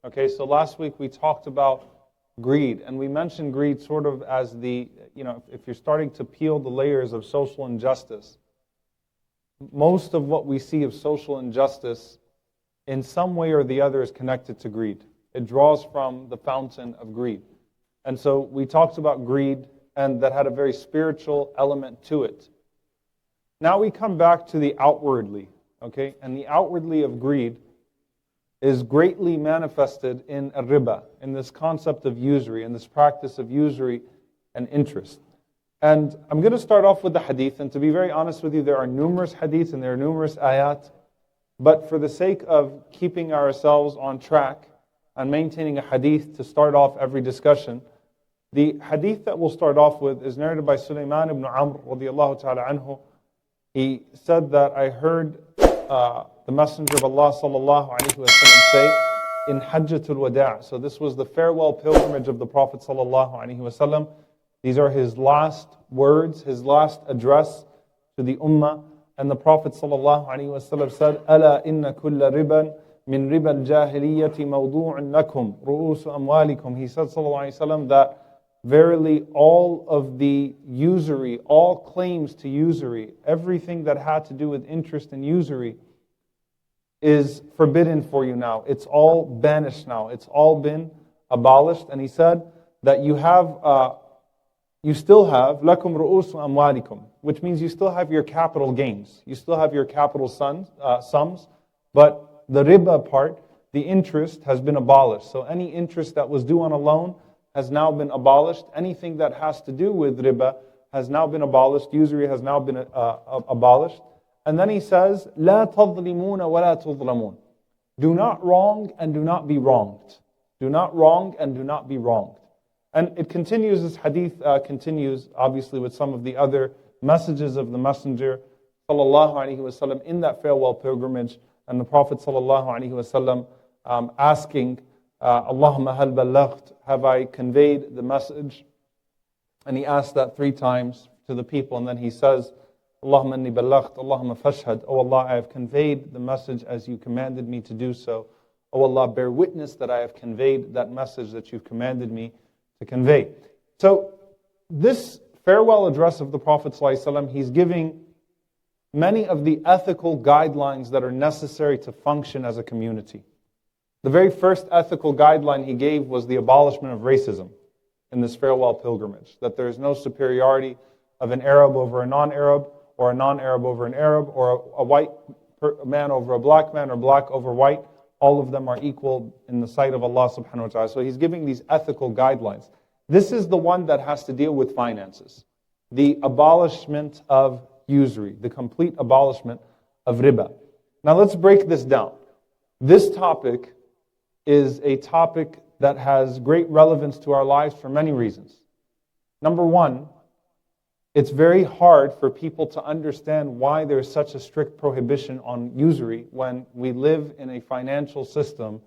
Okay, so last week we talked about greed, and we mentioned greed sort of as the, if you're starting to peel the layers of social injustice, most of what we see of social injustice in some way or the other is connected to greed. It draws from the fountain of greed. And so we talked about greed, and that had a very spiritual element to it. Now we come back to the outwardly, okay? And the outwardly of greed is greatly manifested in riba, in this concept of usury, in this practice of usury and interest. And I'm going to start off with the hadith, and to be very honest with you, there are numerous hadiths and there are numerous ayat, but for the sake of keeping ourselves on track and maintaining a hadith to start off every discussion, the hadith that we'll start off with is narrated by Suleiman ibn Amr radiallahu ta'ala anhu. He said that I heard the Messenger of Allah sallallahu alaihi wasallam say in Hajjatul Wada'. So this was the farewell pilgrimage of the Prophet sallallahu alaihi wasallam. These are his last words, his last address to the ummah. And the Prophet sallallahu alaihi wasallam said, "Ala inna kulla riban min riba al-jahiliyyati mawdu'un lakum ru'usu amwalikum." He said sallallahu alaihi wasallam that verily all of the usury, all claims to usury, everything that had to do with interest and usury is forbidden for you now. It's all banished now. It's all been abolished. And he said that you still have lakum ru'usu amwalikum, which means you still have your capital gains. You still have your capital sums, but the riba part, the interest has been abolished. So any interest that was due on a loan has now been abolished. Anything that has to do with riba has now been abolished. Usury has now been abolished. And then he says, "La تظلمون ولا تظلمون." Do not wrong and do not be wronged. Do not wrong and do not be wronged. And it continues, this hadith continues obviously with some of the other messages of the Messenger sallallahu alaihi wasallam in that farewell pilgrimage, and the Prophet sallallahu alaihi wasallam asking, Allahumma hal ballaght, have I conveyed the message? And he asked that 3 times to the people, and then he says, Allahumma inni ballaght, Allahumma fashhad. Oh Allah, I have conveyed the message as you commanded me to do so. Oh Allah, bear witness that I have conveyed that message that you've commanded me to convey. So this farewell address of the Prophet ﷺ, he's giving many of the ethical guidelines that are necessary to function as a community. The very first ethical guideline he gave was the abolishment of racism in this farewell pilgrimage, that there is no superiority of an Arab over a non-Arab, or a non-Arab over an Arab, or a white man over a black man, or black over white. All of them are equal in the sight of Allah subhanahu wa ta'ala. So he's giving these ethical guidelines. This is the one that has to deal with finances. The abolishment of usury, the complete abolishment of riba. Now let's break this down. This topic is a topic that has great relevance to our lives for many reasons. Number one, it's very hard for people to understand why there's such a strict prohibition on usury when we live in a financial system